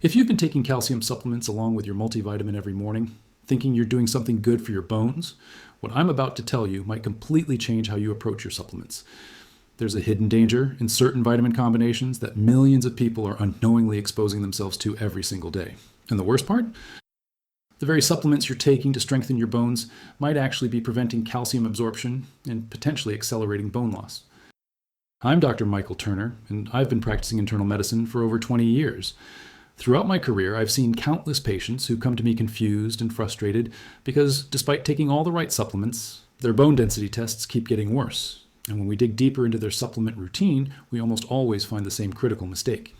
If you've been taking calcium supplements along with your multivitamin every morning, thinking you're doing something good for your bones, what I'm about to tell you might completely change how you approach your supplements. There's a hidden danger in certain vitamin combinations that millions of people are unknowingly exposing themselves to every single day. And the worst part? The very supplements you're taking to strengthen your bones might actually be preventing calcium absorption and potentially accelerating bone loss. I'm Dr. Michael Turner, and I've been practicing internal medicine for over 20 years. Throughout my career, I've seen countless patients who come to me confused and frustrated because, despite taking all the right supplements, their bone density tests keep getting worse. And when we dig deeper into their supplement routine, we almost always find the same critical mistake.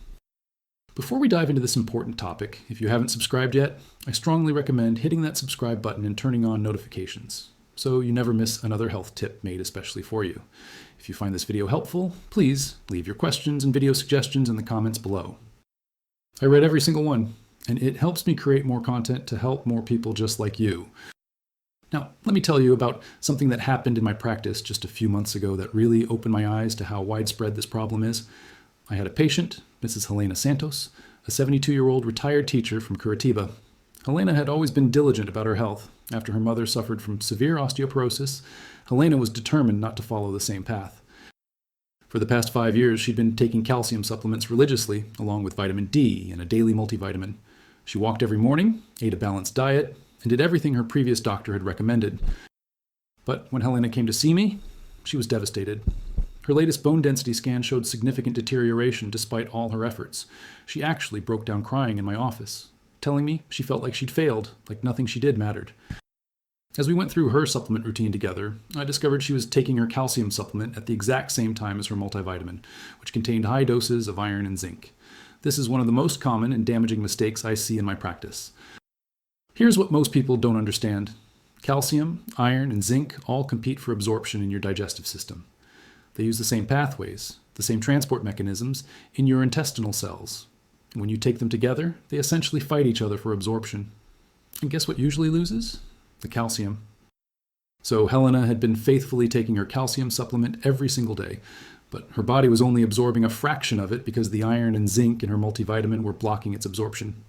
Before we dive into this important topic, if you haven't subscribed yet, I strongly recommend hitting that subscribe button and turning on notifications, so you never miss another health tip made especially for you. If you find this video helpful, please leave your questions and video suggestions in the comments below. I read every single one, and it helps me create more content to help more people just like you. Now, let me tell you about something that happened in my practice just a few months ago that really opened my eyes to how widespread this problem is. I had a patient, Mrs. Helena Santos, a 72-year-old retired teacher from Curitiba. Helena had always been diligent about her health. After her mother suffered from severe osteoporosis, Helena was determined not to follow the same path. For the past 5 years, she'd been taking calcium supplements religiously, along with vitamin D and a daily multivitamin. She walked every morning, ate a balanced diet, and did everything her previous doctor had recommended. But when Helena came to see me, she was devastated. Her latest bone density scan showed significant deterioration despite all her efforts. She actually broke down crying in my office, telling me she felt like she'd failed, like nothing she did mattered. As we went through her supplement routine together, I discovered she was taking her calcium supplement at the exact same time as her multivitamin, which contained high doses of iron and zinc. This is one of the most common and damaging mistakes I see in my practice. Here's what most people don't understand. Calcium, iron, and zinc all compete for absorption in your digestive system. They use the same pathways, the same transport mechanisms in your intestinal cells. And when you take them together, they essentially fight each other for absorption. And guess what usually loses? The calcium. So Helena had been faithfully taking her calcium supplement every single day, but her body was only absorbing a fraction of it because the iron and zinc in her multivitamin were blocking its absorption.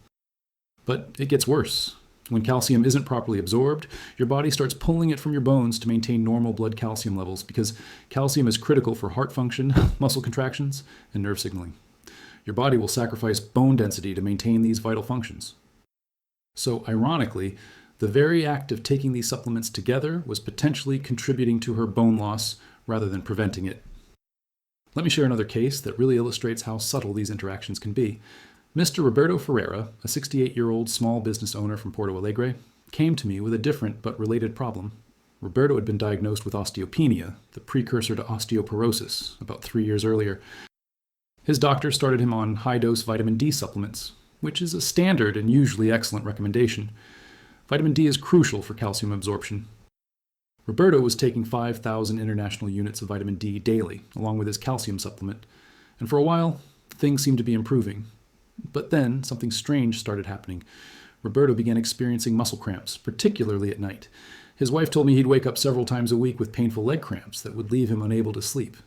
But it gets worse. When calcium isn't properly absorbed, your body starts pulling it from your bones to maintain normal blood calcium levels because calcium is critical for heart function, muscle contractions, and nerve signaling. Your body will sacrifice bone density to maintain these vital functions. So ironically, the very act of taking these supplements together was potentially contributing to her bone loss rather than preventing it. Let me share another case that really illustrates how subtle these interactions can be. Mr. Roberto Ferreira, a 68-year-old small business owner from Porto Alegre, came to me with a different but related problem. Roberto had been diagnosed with osteopenia, the precursor to osteoporosis, about 3 years earlier. His doctor started him on high-dose vitamin D supplements, which is a standard and usually excellent recommendation. Vitamin D is crucial for calcium absorption. Roberto was taking 5,000 international units of vitamin D daily, along with his calcium supplement, and for a while, things seemed to be improving. But then, something strange started happening. Roberto began experiencing muscle cramps, particularly at night. His wife told me he'd wake up several times a week with painful leg cramps that would leave him unable to sleep.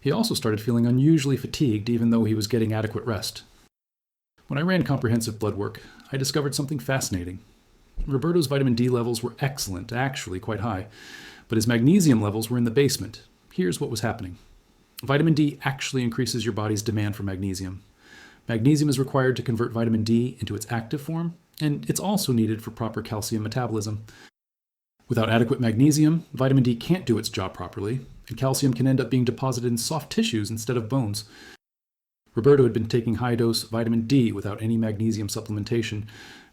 He also started feeling unusually fatigued even though he was getting adequate rest. When I ran comprehensive blood work, I discovered something fascinating. Roberto's vitamin D levels were excellent, actually quite high, but his magnesium levels were in the basement. Here's what was happening. Vitamin D actually increases your body's demand for magnesium. Magnesium is required to convert vitamin D into its active form, and it's also needed for proper calcium metabolism. Without adequate magnesium, vitamin D can't do its job properly, and calcium can end up being deposited in soft tissues instead of bones. Roberto had been taking high-dose vitamin D without any magnesium supplementation,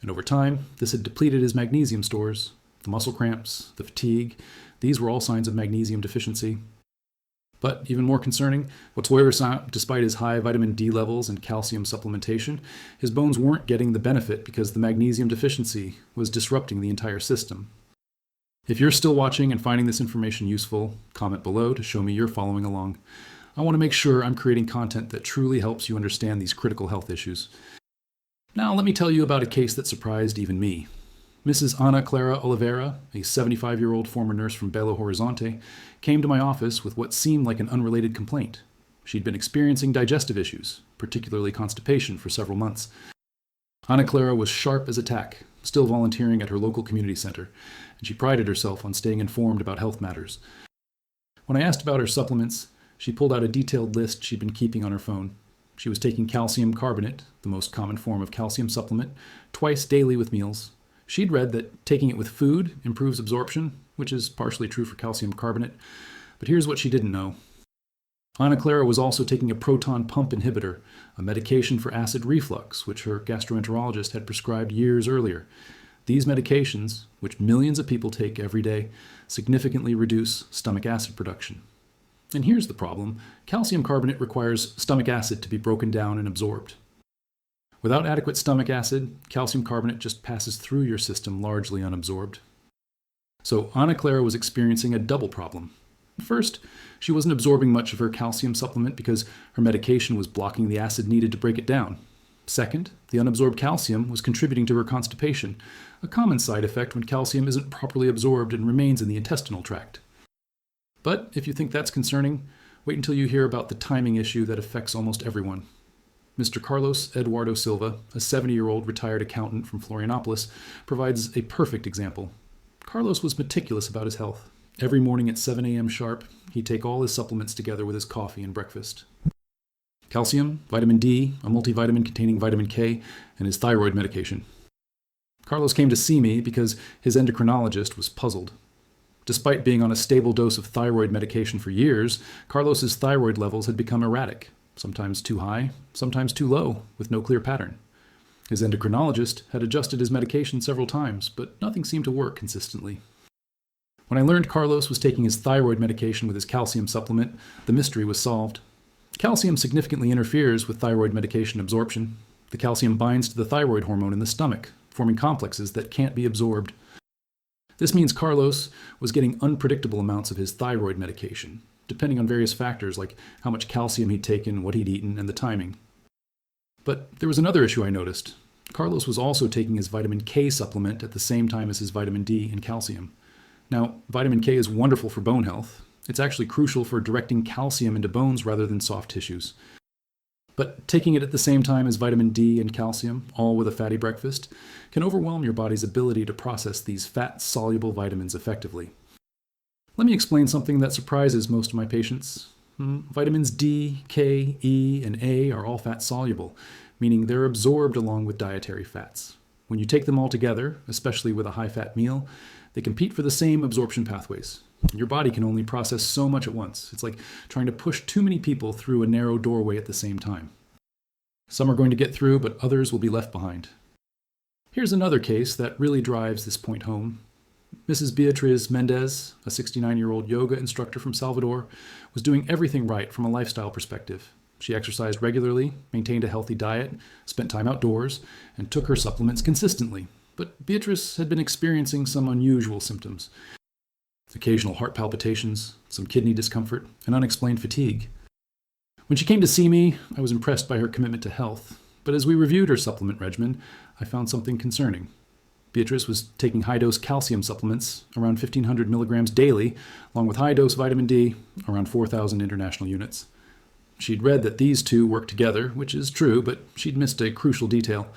and over time, this had depleted his magnesium stores. The muscle cramps, the fatigue, these were all signs of magnesium deficiency. But even more concerning, what's worse, despite his high vitamin D levels and calcium supplementation, his bones weren't getting the benefit because the magnesium deficiency was disrupting the entire system. If you're still watching and finding this information useful, comment below to show me you're following along. I want to make sure I'm creating content that truly helps you understand these critical health issues. Now let me tell you about a case that surprised even me. Mrs. Ana Clara Oliveira, a 75-year-old former nurse from Belo Horizonte, came to my office with what seemed like an unrelated complaint. She'd been experiencing digestive issues, particularly constipation, for several months. Ana Clara was sharp as a tack, still volunteering at her local community center, and she prided herself on staying informed about health matters. When I asked about her supplements, she pulled out a detailed list she'd been keeping on her phone. She was taking calcium carbonate, the most common form of calcium supplement, twice daily with meals. She'd read that taking it with food improves absorption, which is partially true for calcium carbonate. But here's what she didn't know. Ana Clara was also taking a proton pump inhibitor, a medication for acid reflux, which her gastroenterologist had prescribed years earlier. These medications, which millions of people take every day, significantly reduce stomach acid production. And here's the problem. Calcium carbonate requires stomach acid to be broken down and absorbed. Without adequate stomach acid, calcium carbonate just passes through your system largely unabsorbed. So Ana Clara was experiencing a double problem. First, she wasn't absorbing much of her calcium supplement because her medication was blocking the acid needed to break it down. Second, the unabsorbed calcium was contributing to her constipation, a common side effect when calcium isn't properly absorbed and remains in the intestinal tract. But if you think that's concerning, wait until you hear about the timing issue that affects almost everyone. Mr. Carlos Eduardo Silva, a 70-year-old retired accountant from Florianopolis, provides a perfect example. Carlos was meticulous about his health. Every morning at 7 a.m. sharp, he'd take all his supplements together with his coffee and breakfast. Calcium, vitamin D, a multivitamin containing vitamin K, and his thyroid medication. Carlos came to see me because his endocrinologist was puzzled. Despite being on a stable dose of thyroid medication for years, Carlos's thyroid levels had become erratic, sometimes too high, sometimes too low, with no clear pattern. His endocrinologist had adjusted his medication several times, but nothing seemed to work consistently. When I learned Carlos was taking his thyroid medication with his calcium supplement, the mystery was solved. Calcium significantly interferes with thyroid medication absorption. The calcium binds to the thyroid hormone in the stomach, forming complexes that can't be absorbed. This means Carlos was getting unpredictable amounts of his thyroid medication, depending on various factors like how much calcium he'd taken, what he'd eaten, and the timing. But there was another issue I noticed. Carlos was also taking his vitamin K supplement at the same time as his vitamin D and calcium. Now, vitamin K is wonderful for bone health. It's actually crucial for directing calcium into bones rather than soft tissues. But taking it at the same time as vitamin D and calcium, all with a fatty breakfast, can overwhelm your body's ability to process these fat-soluble vitamins effectively. Let me explain something that surprises most of my patients. Vitamins D, K, E, and A are all fat-soluble, meaning they're absorbed along with dietary fats. When you take them all together, especially with a high-fat meal, they compete for the same absorption pathways. Your body can only process so much at once. It's like trying to push too many people through a narrow doorway at the same time. Some are going to get through, but others will be left behind. Here's another case that really drives this point home. Mrs. Beatriz Mendez, a 69-year-old yoga instructor from Salvador, was doing everything right from a lifestyle perspective. She exercised regularly, maintained a healthy diet, spent time outdoors, and took her supplements consistently. But Beatriz had been experiencing some unusual symptoms. Occasional heart palpitations, some kidney discomfort, and unexplained fatigue. When she came to see me, I was impressed by her commitment to health, but as we reviewed her supplement regimen, I found something concerning. Beatriz was taking high-dose calcium supplements, around 1,500 milligrams daily, along with high-dose vitamin D, around 4,000 international units. She'd read that these two work together, which is true, but she'd missed a crucial detail.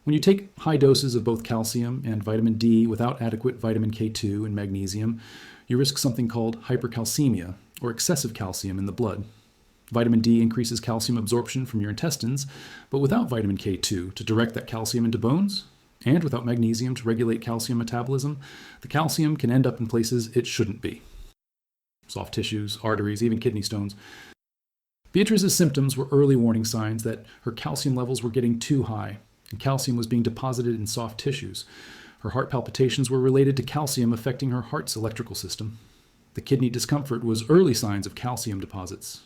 When you take high doses of both calcium and vitamin D without adequate vitamin K2 and magnesium, you risk something called hypercalcemia, or excessive calcium in the blood. Vitamin D increases calcium absorption from your intestines, but without vitamin K2 to direct that calcium into bones, and without magnesium to regulate calcium metabolism, the calcium can end up in places it shouldn't be. Soft tissues, arteries, even kidney stones. Beatriz's symptoms were early warning signs that her calcium levels were getting too high, and calcium was being deposited in soft tissues. Her heart palpitations were related to calcium affecting her heart's electrical system. The kidney discomfort was early signs of calcium deposits.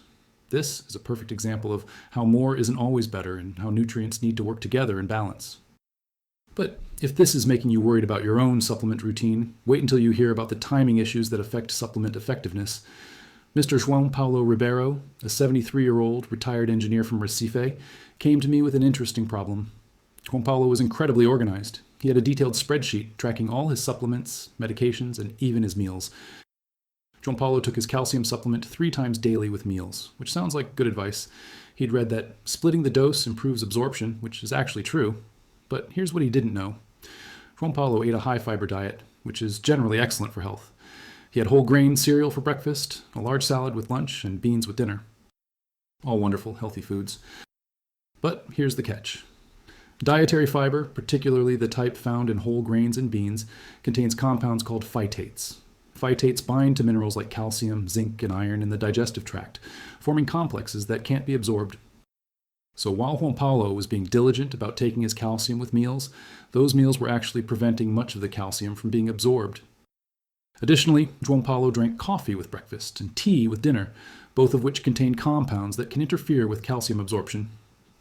This is a perfect example of how more isn't always better and how nutrients need to work together in balance. But if this is making you worried about your own supplement routine, wait until you hear about the timing issues that affect supplement effectiveness. Mr. Juan Paulo Ribeiro, a 73-year-old retired engineer from Recife, came to me with an interesting problem. Juan Paulo was incredibly organized. He had a detailed spreadsheet tracking all his supplements, medications, and even his meals. Juan Paulo took his calcium supplement 3 times daily with meals, which sounds like good advice. He'd read that splitting the dose improves absorption, which is actually true. But here's what he didn't know. João Paulo ate a high-fiber diet, which is generally excellent for health. He had whole grain cereal for breakfast, a large salad with lunch, and beans with dinner. All wonderful, healthy foods. But here's the catch. Dietary fiber, particularly the type found in whole grains and beans, contains compounds called phytates. Phytates bind to minerals like calcium, zinc, and iron in the digestive tract, forming complexes that can't be absorbed. So while João Paulo was being diligent about taking his calcium with meals, those meals were actually preventing much of the calcium from being absorbed. Additionally, João Paulo drank coffee with breakfast and tea with dinner, both of which contain compounds that can interfere with calcium absorption.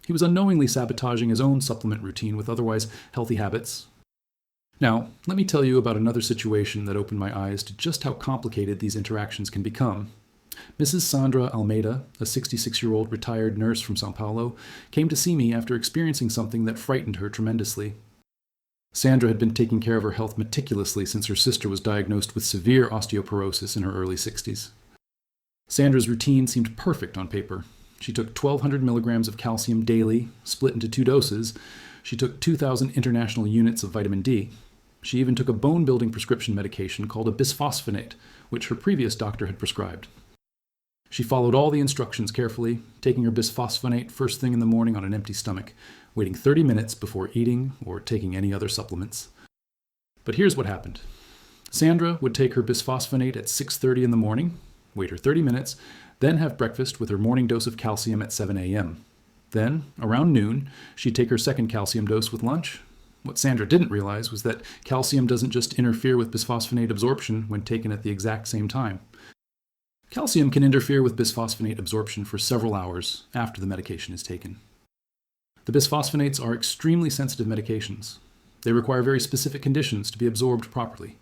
He was unknowingly sabotaging his own supplement routine with otherwise healthy habits. Now, let me tell you about another situation that opened my eyes to just how complicated these interactions can become. Mrs. Sandra Almeida, a 66-year-old retired nurse from São Paulo, came to see me after experiencing something that frightened her tremendously. Sandra had been taking care of her health meticulously since her sister was diagnosed with severe osteoporosis in her early 60s. Sandra's routine seemed perfect on paper. She took 1,200 milligrams of calcium daily, split into 2 doses. She took 2,000 international units of vitamin D. She even took a bone-building prescription medication called a bisphosphonate, which her previous doctor had prescribed. She followed all the instructions carefully, taking her bisphosphonate first thing in the morning on an empty stomach, waiting 30 minutes before eating or taking any other supplements. But here's what happened. Sandra would take her bisphosphonate at 6:30 in the morning, wait her 30 minutes, then have breakfast with her morning dose of calcium at 7 a.m. Then, around noon, she'd take her second calcium dose with lunch. What Sandra didn't realize was that calcium doesn't just interfere with bisphosphonate absorption when taken at the exact same time. Calcium can interfere with bisphosphonate absorption for several hours after the medication is taken. The bisphosphonates are extremely sensitive medications. They require very specific conditions to be absorbed properly.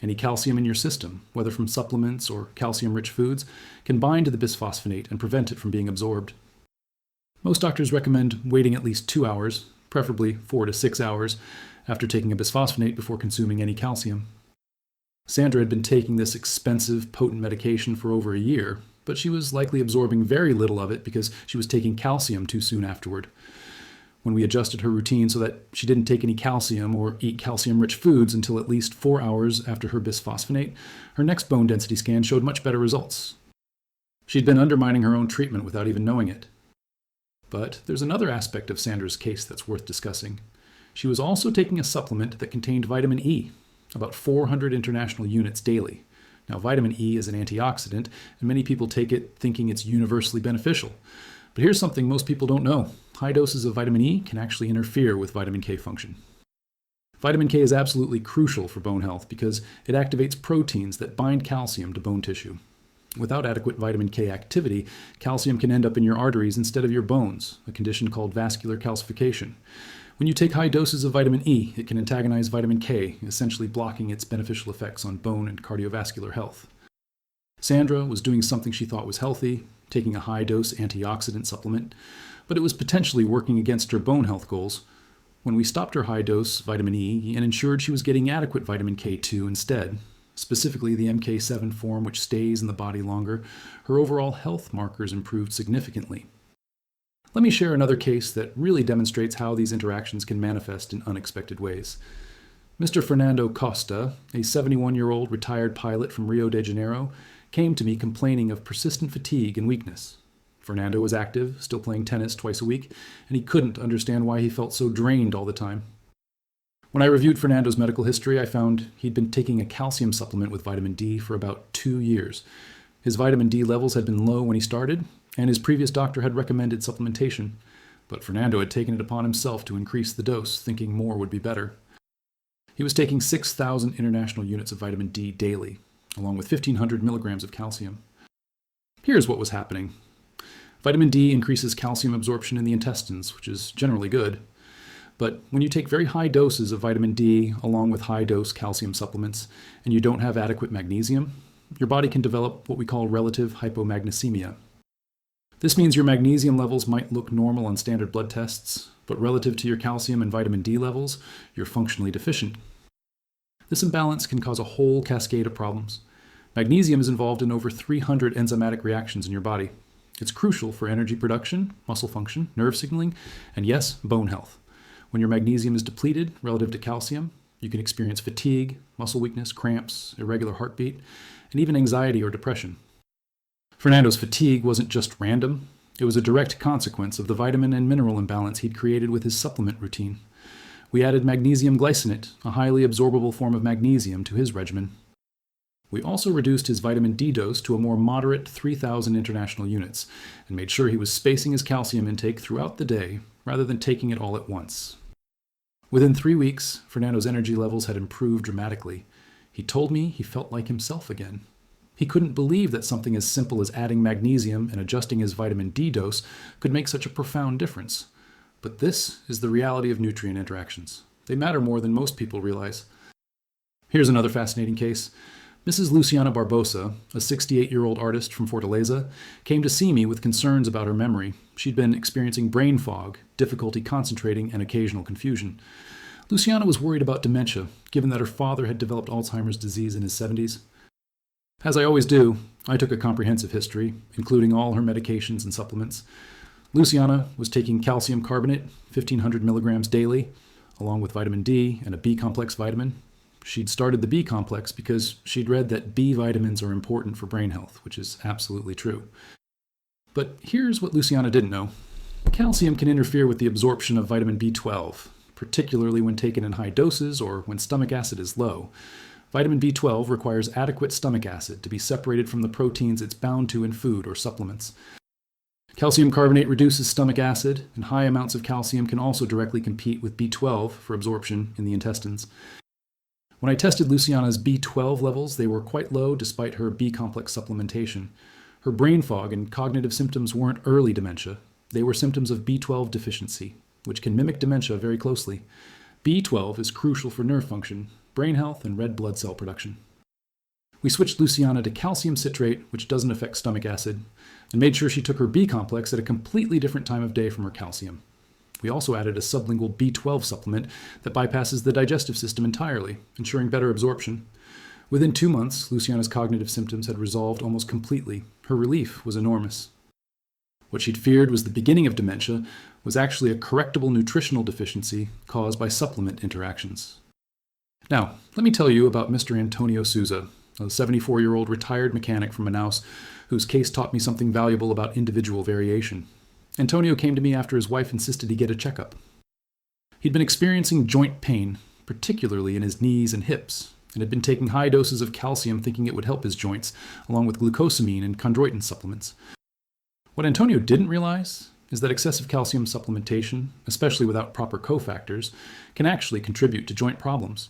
Any calcium in your system, whether from supplements or calcium-rich foods, can bind to the bisphosphonate and prevent it from being absorbed. Most doctors recommend waiting at least 2 hours, preferably 4 to 6 hours, after taking a bisphosphonate before consuming any calcium. Sandra had been taking this expensive, potent medication for over a year, but she was likely absorbing very little of it because she was taking calcium too soon afterward. When we adjusted her routine so that she didn't take any calcium or eat calcium-rich foods until at least 4 hours after her bisphosphonate, her next bone density scan showed much better results. She'd been undermining her own treatment without even knowing it. But there's another aspect of Sandra's case that's worth discussing. She was also taking a supplement that contained vitamin E, about 400 international units daily. Now, vitamin E is an antioxidant, and many people take it thinking it's universally beneficial. But here's something most people don't know. High doses of vitamin E can actually interfere with vitamin K function. Vitamin K is absolutely crucial for bone health because it activates proteins that bind calcium to bone tissue. Without adequate vitamin K activity, calcium can end up in your arteries instead of your bones, a condition called vascular calcification. When you take high doses of vitamin E, it can antagonize vitamin K, essentially blocking its beneficial effects on bone and cardiovascular health. Sandra was doing something she thought was healthy, taking a high-dose antioxidant supplement, but it was potentially working against her bone health goals. When we stopped her high-dose vitamin E and ensured she was getting adequate vitamin K2 instead, specifically the MK7 form which stays in the body longer, her overall health markers improved significantly. Let me share another case that really demonstrates how these interactions can manifest in unexpected ways. Mr. Fernando Costa, a 71-year-old retired pilot from Rio de Janeiro, came to me complaining of persistent fatigue and weakness. Fernando was active, still playing tennis twice a week, and he couldn't understand why he felt so drained all the time. When I reviewed Fernando's medical history, I found he'd been taking a calcium supplement with vitamin D for about 2 years. His vitamin D levels had been low when he started, and his previous doctor had recommended supplementation. But Fernando had taken it upon himself to increase the dose, thinking more would be better. He was taking 6,000 international units of vitamin D daily, along with 1,500 milligrams of calcium. Here's what was happening. Vitamin D increases calcium absorption in the intestines, which is generally good. But when you take very high doses of vitamin D along with high-dose calcium supplements, and you don't have adequate magnesium, your body can develop what we call relative hypomagnesemia. This means your magnesium levels might look normal on standard blood tests, but relative to your calcium and vitamin D levels, you're functionally deficient. This imbalance can cause a whole cascade of problems. Magnesium is involved in over 300 enzymatic reactions in your body. It's crucial for energy production, muscle function, nerve signaling, and yes, bone health. When your magnesium is depleted relative to calcium, you can experience fatigue, muscle weakness, cramps, irregular heartbeat, and even anxiety or depression. Fernando's fatigue wasn't just random, it was a direct consequence of the vitamin and mineral imbalance he'd created with his supplement routine. We added magnesium glycinate, a highly absorbable form of magnesium, to his regimen. We also reduced his vitamin D dose to a more moderate 3,000 international units, and made sure he was spacing his calcium intake throughout the day rather than taking it all at once. Within 3 weeks, Fernando's energy levels had improved dramatically. He told me he felt like himself again. He couldn't believe that something as simple as adding magnesium and adjusting his vitamin D dose could make such a profound difference. But this is the reality of nutrient interactions. They matter more than most people realize. Here's another fascinating case. Mrs. Luciana Barbosa, a 68-year-old artist from Fortaleza, came to see me with concerns about her memory. She'd been experiencing brain fog, difficulty concentrating, and occasional confusion. Luciana was worried about dementia, given that her father had developed Alzheimer's disease in his 70s. As I always do, I took a comprehensive history, including all her medications and supplements. Luciana was taking calcium carbonate, 1,500 milligrams daily, along with vitamin D and a B-complex vitamin. She'd started the B-complex because she'd read that B vitamins are important for brain health, which is absolutely true. But here's what Luciana didn't know. Calcium can interfere with the absorption of vitamin B12, particularly when taken in high doses or when stomach acid is low. Vitamin B12 requires adequate stomach acid to be separated from the proteins it's bound to in food or supplements. Calcium carbonate reduces stomach acid, and high amounts of calcium can also directly compete with B12 for absorption in the intestines. When I tested Luciana's B12 levels, they were quite low despite her B-complex supplementation. Her brain fog and cognitive symptoms weren't early dementia. They were symptoms of B12 deficiency, which can mimic dementia very closely. B12 is crucial for nerve function, brain health, and red blood cell production. We switched Luciana to calcium citrate, which doesn't affect stomach acid, and made sure she took her B-complex at a completely different time of day from her calcium. We also added a sublingual B12 supplement that bypasses the digestive system entirely, ensuring better absorption. Within 2 months, Luciana's cognitive symptoms had resolved almost completely. Her relief was enormous. What she'd feared was the beginning of dementia was actually a correctable nutritional deficiency caused by supplement interactions. Now, let me tell you about Mr. Antonio Souza, a 74-year-old retired mechanic from Manaus whose case taught me something valuable about individual variation. Antonio came to me after his wife insisted he get a checkup. He'd been experiencing joint pain, particularly in his knees and hips, and had been taking high doses of calcium thinking it would help his joints, along with glucosamine and chondroitin supplements. What Antonio didn't realize is that excessive calcium supplementation, especially without proper cofactors, can actually contribute to joint problems.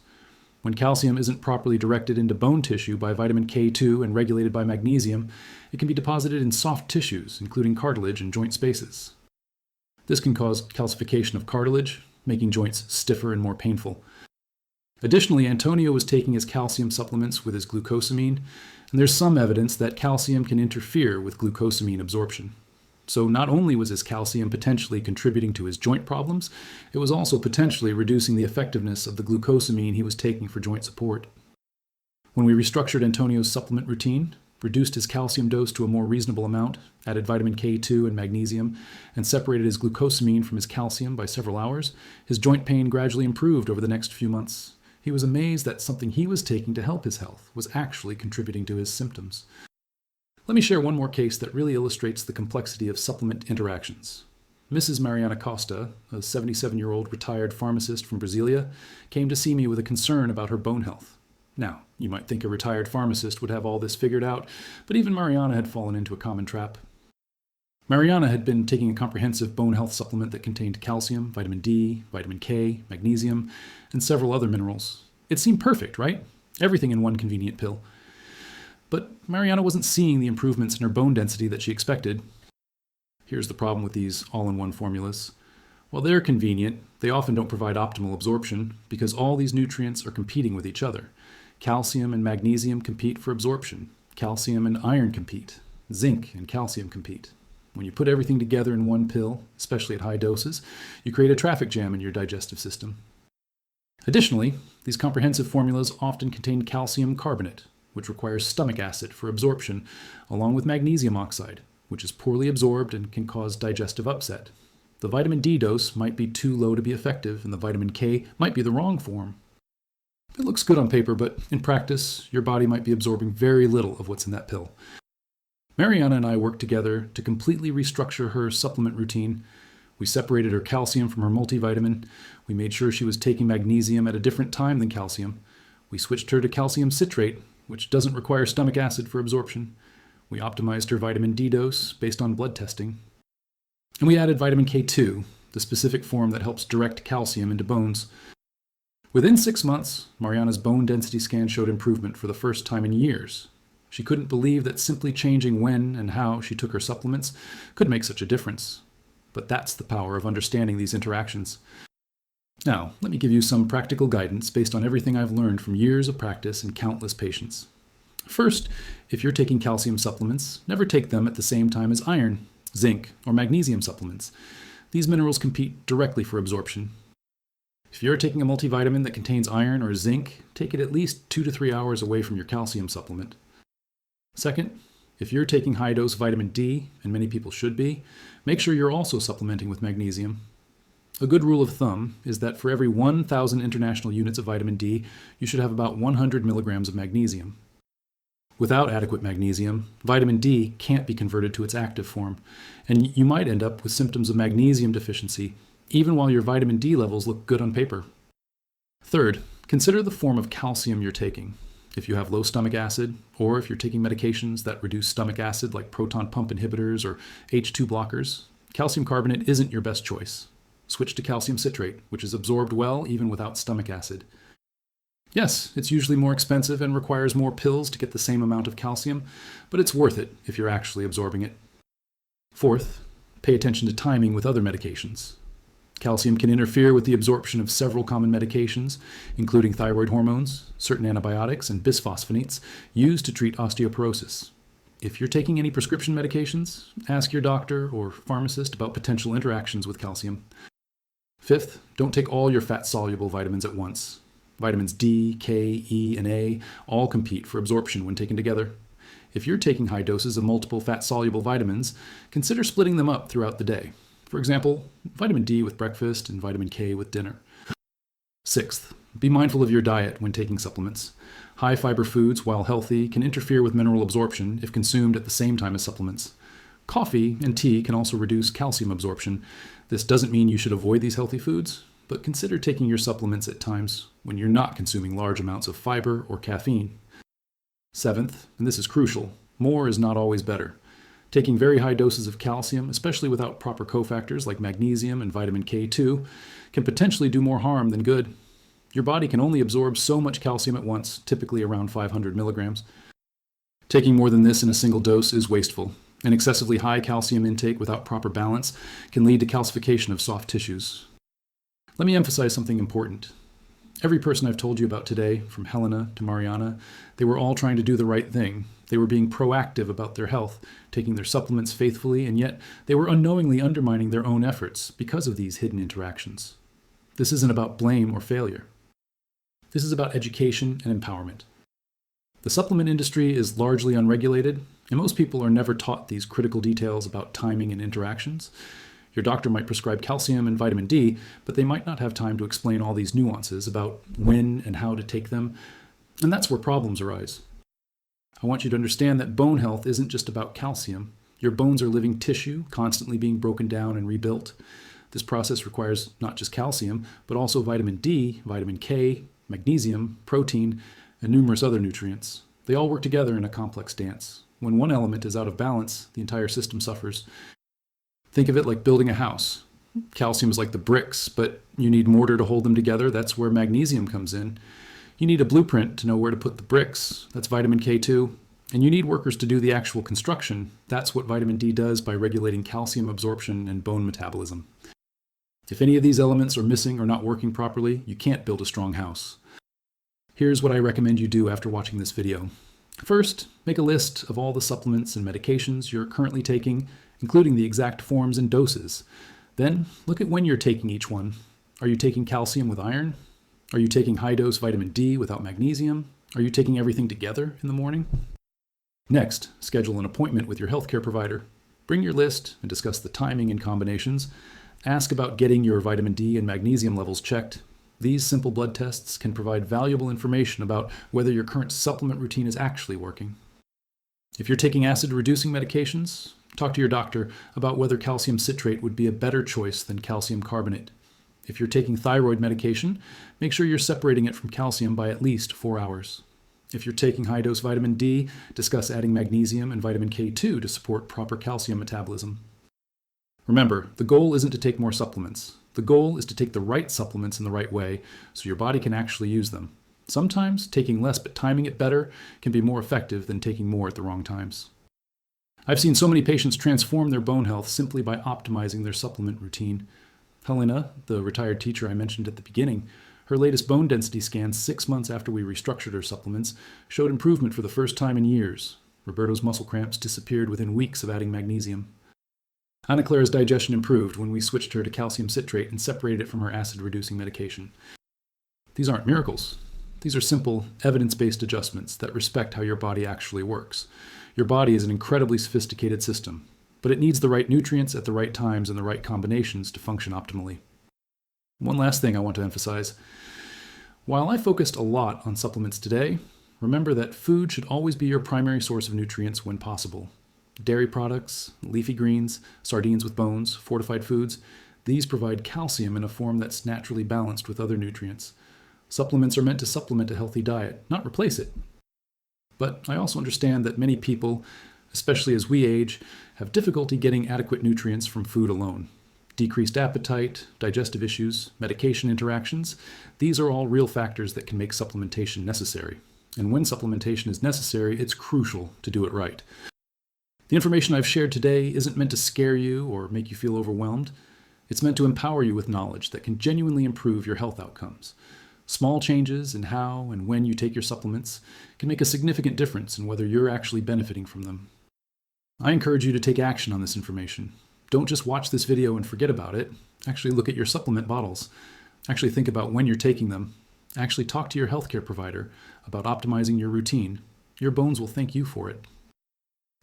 When calcium isn't properly directed into bone tissue by vitamin K2 and regulated by magnesium, it can be deposited in soft tissues, including cartilage and joint spaces. This can cause calcification of cartilage, making joints stiffer and more painful. Additionally, Antonio was taking his calcium supplements with his glucosamine, and there's some evidence that calcium can interfere with glucosamine absorption. So not only was his calcium potentially contributing to his joint problems, it was also potentially reducing the effectiveness of the glucosamine he was taking for joint support. When we restructured Antonio's supplement routine, reduced his calcium dose to a more reasonable amount, added vitamin K2 and magnesium, and separated his glucosamine from his calcium by several hours, his joint pain gradually improved over the next few months. He was amazed that something he was taking to help his health was actually contributing to his symptoms. Let me share one more case that really illustrates the complexity of supplement interactions. Mrs. Mariana Costa, a 77-year-old retired pharmacist from Brasilia, came to see me with a concern about her bone health. Now, you might think a retired pharmacist would have all this figured out, but even Mariana had fallen into a common trap. Mariana had been taking a comprehensive bone health supplement that contained calcium, vitamin D, vitamin K, magnesium, and several other minerals. It seemed perfect, right? Everything in one convenient pill. But Mariana wasn't seeing the improvements in her bone density that she expected. Here's the problem with these all-in-one formulas. While they're convenient, they often don't provide optimal absorption because all these nutrients are competing with each other. Calcium and magnesium compete for absorption. Calcium and iron compete. Zinc and calcium compete. When you put everything together in one pill, especially at high doses, you create a traffic jam in your digestive system. Additionally, these comprehensive formulas often contain calcium carbonate, which requires stomach acid for absorption, along with magnesium oxide, which is poorly absorbed and can cause digestive upset. The vitamin D dose might be too low to be effective, and the vitamin K might be the wrong form. It looks good on paper, but in practice, your body might be absorbing very little of what's in that pill. Mariana and I worked together to completely restructure her supplement routine. We separated her calcium from her multivitamin. We made sure she was taking magnesium at a different time than calcium. We switched her to calcium citrate, which doesn't require stomach acid for absorption. We optimized her vitamin D dose based on blood testing. And we added vitamin K2, the specific form that helps direct calcium into bones. Within 6 months, Mariana's bone density scan showed improvement for the first time in years. She couldn't believe that simply changing when and how she took her supplements could make such a difference. But that's the power of understanding these interactions. Now, let me give you some practical guidance based on everything I've learned from years of practice and countless patients. First, if you're taking calcium supplements, never take them at the same time as iron, zinc, or magnesium supplements. These minerals compete directly for absorption. If you're taking a multivitamin that contains iron or zinc, take it at least 2 to 3 hours away from your calcium supplement. Second, if you're taking high-dose vitamin D, and many people should be, make sure you're also supplementing with magnesium. A good rule of thumb is that for every 1,000 international units of vitamin D, you should have about 100 milligrams of magnesium. Without adequate magnesium, vitamin D can't be converted to its active form, and you might end up with symptoms of magnesium deficiency, even while your vitamin D levels look good on paper. Third, consider the form of calcium you're taking. If you have low stomach acid, or if you're taking medications that reduce stomach acid like proton pump inhibitors or H2 blockers, calcium carbonate isn't your best choice. Switch to calcium citrate, which is absorbed well even without stomach acid. Yes, it's usually more expensive and requires more pills to get the same amount of calcium, but it's worth it if you're actually absorbing it. Fourth, pay attention to timing with other medications. Calcium can interfere with the absorption of several common medications, including thyroid hormones, certain antibiotics, and bisphosphonates used to treat osteoporosis. If you're taking any prescription medications, ask your doctor or pharmacist about potential interactions with calcium. Fifth, don't take all your fat-soluble vitamins at once. Vitamins D, K, E, and A all compete for absorption when taken together. If you're taking high doses of multiple fat-soluble vitamins, consider splitting them up throughout the day. For example, vitamin D with breakfast and vitamin K with dinner. Sixth, be mindful of your diet when taking supplements. High-fiber foods, while healthy, can interfere with mineral absorption if consumed at the same time as supplements. Coffee and tea can also reduce calcium absorption. This doesn't mean you should avoid these healthy foods, but consider taking your supplements at times when you're not consuming large amounts of fiber or caffeine. Seventh, and this is crucial, more is not always better. Taking very high doses of calcium, especially without proper cofactors like magnesium and vitamin K2, can potentially do more harm than good. Your body can only absorb so much calcium at once, typically around 500 milligrams. Taking more than this in a single dose is wasteful. An excessively high calcium intake without proper balance can lead to calcification of soft tissues. Let me emphasize something important. Every person I've told you about today, from Helena to Mariana, they were all trying to do the right thing. They were being proactive about their health, taking their supplements faithfully, and yet they were unknowingly undermining their own efforts because of these hidden interactions. This isn't about blame or failure. This is about education and empowerment. The supplement industry is largely unregulated, and most people are never taught these critical details about timing and interactions. Your doctor might prescribe calcium and vitamin D, but they might not have time to explain all these nuances about when and how to take them, and that's where problems arise. I want you to understand that bone health isn't just about calcium. Your bones are living tissue, constantly being broken down and rebuilt. This process requires not just calcium, but also vitamin D, vitamin K, magnesium, protein, and numerous other nutrients. They all work together in a complex dance. When one element is out of balance, the entire system suffers. Think of it like building a house. Calcium is like the bricks, but you need mortar to hold them together. That's where magnesium comes in. You need a blueprint to know where to put the bricks. That's vitamin K2. And you need workers to do the actual construction. That's what vitamin D does by regulating calcium absorption and bone metabolism. If any of these elements are missing or not working properly, you can't build a strong house. Here's what I recommend you do after watching this video. First, make a list of all the supplements and medications you're currently taking, including the exact forms and doses. Then, look at when you're taking each one. Are you taking calcium with iron? Are you taking high-dose vitamin D without magnesium? Are you taking everything together in the morning? Next, schedule an appointment with your healthcare provider. Bring your list and discuss the timing and combinations. Ask about getting your vitamin D and magnesium levels checked. These simple blood tests can provide valuable information about whether your current supplement routine is actually working. If you're taking acid-reducing medications, talk to your doctor about whether calcium citrate would be a better choice than calcium carbonate. If you're taking thyroid medication, make sure you're separating it from calcium by at least 4 hours. If you're taking high-dose vitamin D, discuss adding magnesium and vitamin K2 to support proper calcium metabolism. Remember, the goal isn't to take more supplements. The goal is to take the right supplements in the right way so your body can actually use them. Sometimes taking less but timing it better can be more effective than taking more at the wrong times. I've seen so many patients transform their bone health simply by optimizing their supplement routine. Helena, the retired teacher I mentioned at the beginning, her latest bone density scan 6 months after we restructured her supplements showed improvement for the first time in years. Roberto's muscle cramps disappeared within weeks of adding magnesium. Ana Clara's digestion improved when we switched her to calcium citrate and separated it from her acid-reducing medication. These aren't miracles. These are simple, evidence-based adjustments that respect how your body actually works. Your body is an incredibly sophisticated system, but it needs the right nutrients at the right times and the right combinations to function optimally. One last thing I want to emphasize. While I focused a lot on supplements today, remember that food should always be your primary source of nutrients when possible. Dairy products, leafy greens, sardines with bones, fortified foods, these provide calcium in a form that's naturally balanced with other nutrients. Supplements are meant to supplement a healthy diet, not replace it. But I also understand that many people, especially as we age, have difficulty getting adequate nutrients from food alone. Decreased appetite, digestive issues, medication interactions, these are all real factors that can make supplementation necessary. And when supplementation is necessary, it's crucial to do it right. The information I've shared today isn't meant to scare you or make you feel overwhelmed. It's meant to empower you with knowledge that can genuinely improve your health outcomes. Small changes in how and when you take your supplements can make a significant difference in whether you're actually benefiting from them. I encourage you to take action on this information. Don't just watch this video and forget about it. Actually look at your supplement bottles. Actually think about when you're taking them. Actually talk to your healthcare provider about optimizing your routine. Your bones will thank you for it.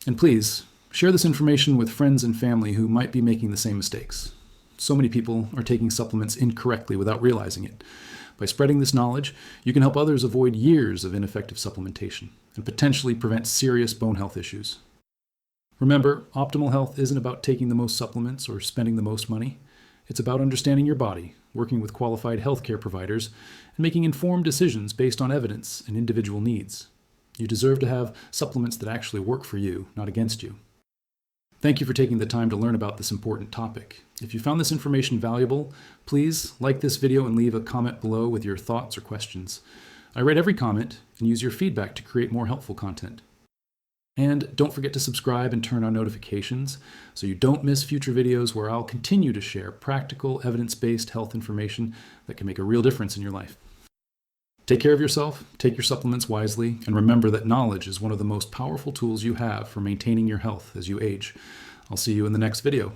And please, share this information with friends and family who might be making the same mistakes. So many people are taking supplements incorrectly without realizing it. By spreading this knowledge, you can help others avoid years of ineffective supplementation and potentially prevent serious bone health issues. Remember, optimal health isn't about taking the most supplements or spending the most money. It's about understanding your body, working with qualified healthcare providers, and making informed decisions based on evidence and individual needs. You deserve to have supplements that actually work for you, not against you. Thank you for taking the time to learn about this important topic. If you found this information valuable, please like this video and leave a comment below with your thoughts or questions. I read every comment and use your feedback to create more helpful content. And don't forget to subscribe and turn on notifications so you don't miss future videos where I'll continue to share practical, evidence-based health information that can make a real difference in your life. Take care of yourself, take your supplements wisely, and remember that knowledge is one of the most powerful tools you have for maintaining your health as you age. I'll see you in the next video.